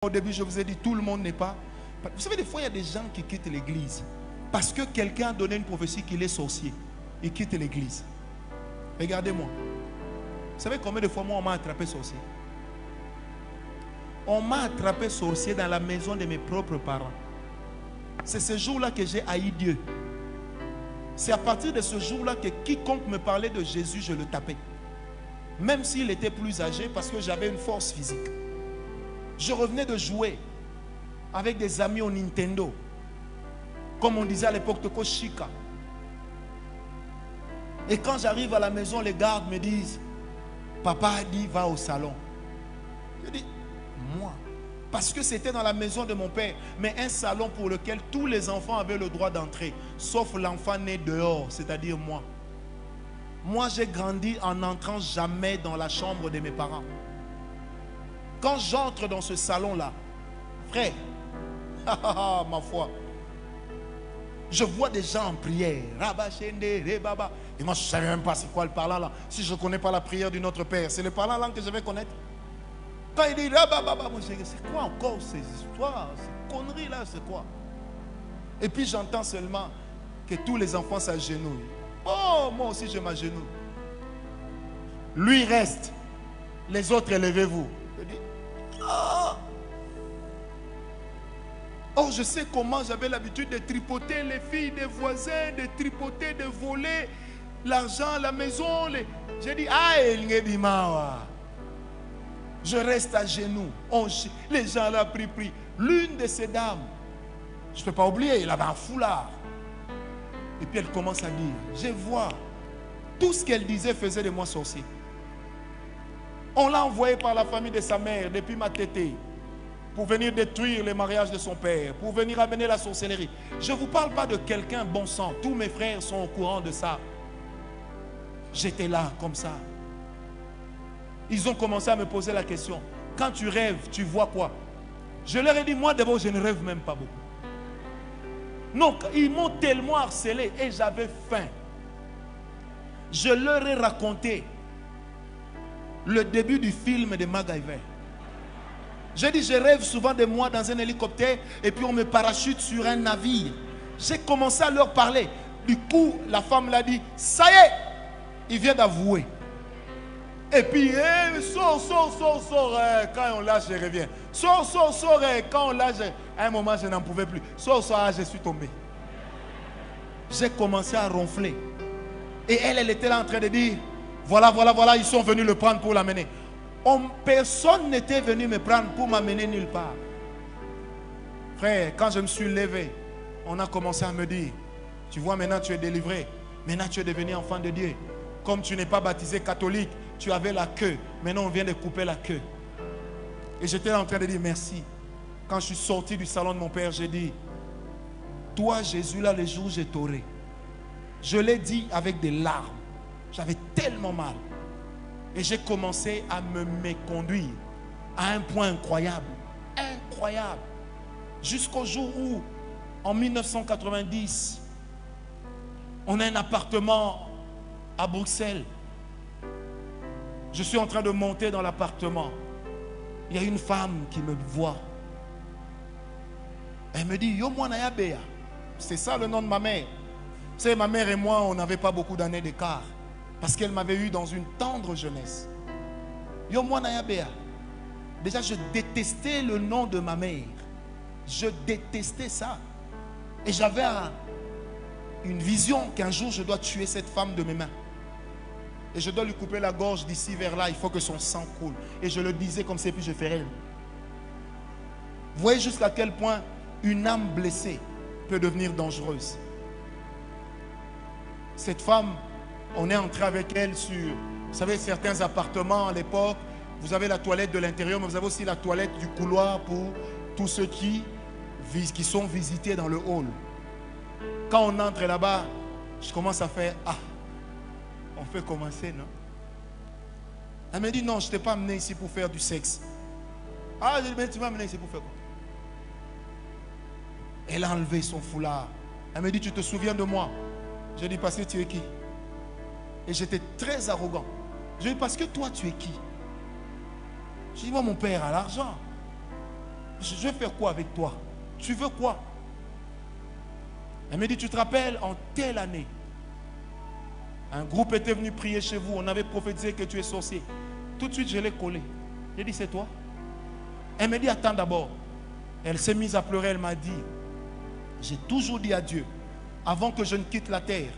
Au début, je vous ai dit, tout le monde n'est pas... Vous savez, des fois, il y a des gens qui quittent l'église parce que quelqu'un a donné une prophétie qu'il est sorcier. Il quitte l'église. Regardez-moi. Vous savez combien de fois, moi, on m'a attrapé sorcier? On m'a attrapé sorcier dans la maison de mes propres parents. C'est ce jour-là que j'ai haï Dieu. C'est à partir de ce jour-là que quiconque me parlait de Jésus, je le tapais. Même s'il était plus âgé, parce que j'avais une force physique. Je revenais de jouer avec des amis au Nintendo. Comme on disait à l'époque, Toko Chica. Et quand j'arrive à la maison, les gardes me disent, papa a dit, va au salon. Je dis, moi. Parce que c'était dans la maison de mon père. Mais un salon pour lequel tous les enfants avaient le droit d'entrer. Sauf l'enfant né dehors, c'est-à-dire moi. Moi, j'ai grandi en n'entrant jamais dans la chambre de mes parents. Quand j'entre dans ce salon-là, frère, ma foi, je vois des gens en prière. Et moi, je ne savais même pas c'est quoi le parlant là. Si je ne connais pas la prière du Notre Père, c'est le parlant là que je vais connaître. Quand il dit, moi, je dis, c'est quoi encore ces histoires, ces conneries là, c'est quoi? Et puis j'entends seulement que tous les enfants s'agenouillent. Oh, moi aussi je m'agenouille. Lui reste, les autres élevez-vous. Je dis, oh. Oh, je sais comment j'avais l'habitude de tripoter les filles des voisins, de tripoter, de voler l'argent, la maison. J'ai dit, ah, je reste à genoux. Les gens là prient. L'une de ces dames, je ne peux pas oublier, elle avait un foulard. Et puis elle commence à dire, je vois, tout ce qu'elle disait faisait de moi sorcier. On l'a envoyé par la famille de sa mère, depuis ma tétée, pour venir détruire les mariages de son père, pour venir amener la sorcellerie. Je ne vous parle pas de quelqu'un bon sang. Tous mes frères sont au courant de ça. J'étais là, comme ça. Ils ont commencé à me poser la question. Quand tu rêves, tu vois quoi? Je leur ai dit, moi d'abord, je ne rêve même pas beaucoup. Non, ils m'ont tellement harcelé et j'avais faim. Je leur ai raconté le début du film de MacGyver. J'ai dit, je rêve souvent de moi dans un hélicoptère et puis on me parachute sur un navire. J'ai commencé à leur parler. Du coup, la femme l'a dit, ça y est, il vient d'avouer. Et puis, sors, quand on lâche, je reviens. Sors, quand on lâche, à un moment, je n'en pouvais plus. Sors, je suis tombé. J'ai commencé à ronfler. Et elle était là en train de dire, voilà, ils sont venus le prendre pour l'amener. Personne n'était venu me prendre pour m'amener nulle part. Frère, quand je me suis levé, on a commencé à me dire, tu vois, maintenant tu es délivré. Maintenant tu es devenu enfant de Dieu. Comme tu n'es pas baptisé catholique, tu avais la queue. Maintenant, on vient de couper la queue. Et j'étais là en train de dire merci. Quand je suis sorti du salon de mon père, j'ai dit, toi, Jésus, là, le jour où je t'aurai. Je l'ai dit avec des larmes. J'avais tellement mal. Et j'ai commencé à me méconduire à un point incroyable. Incroyable. Jusqu'au jour où, en 1990, on a un appartement à Bruxelles. Je suis en train de monter dans l'appartement. Il y a une femme qui me voit. Elle me dit, Yo Mwana Bea. C'est ça le nom de ma mère. Vous savez, ma mère et moi, on n'avait pas beaucoup d'années d'écart. Parce qu'elle m'avait eu dans une tendre jeunesse. Yo Mwana Bea. Déjà, je détestais le nom de ma mère. Je détestais ça. Et j'avais une vision qu'un jour, je dois tuer cette femme de mes mains. Et je dois lui couper la gorge d'ici vers là. Il faut que son sang coule. Et je le disais comme ça, puis je ferais. Vous voyez jusqu'à quel point une âme blessée peut devenir dangereuse. Cette femme, on est entré avec elle sur, vous savez, certains appartements à l'époque. Vous avez la toilette de l'intérieur, mais vous avez aussi la toilette du couloir pour tous ceux qui sont visités dans le hall. Quand on entre là-bas, je commence à faire, on peut commencer, non? Elle me dit, non, je ne t'ai pas amené ici pour faire du sexe. Je dis, mais tu m'as amené ici pour faire quoi? Elle a enlevé son foulard. Elle me dit, tu te souviens de moi? J'ai dit, parce que tu es qui? Et j'étais très arrogant. J'ai dit, parce que toi, tu es qui? J'ai dit, moi, mon père a l'argent. je vais faire quoi avec toi? Tu veux quoi? Elle me dit, tu te rappelles, en telle année, un groupe était venu prier chez vous, on avait prophétisé que tu es sorcier. Tout de suite, je l'ai collé. J'ai dit, c'est toi? Elle me dit, attends d'abord. Elle s'est mise à pleurer, elle m'a dit, j'ai toujours dit à Dieu, avant que je ne quitte la terre,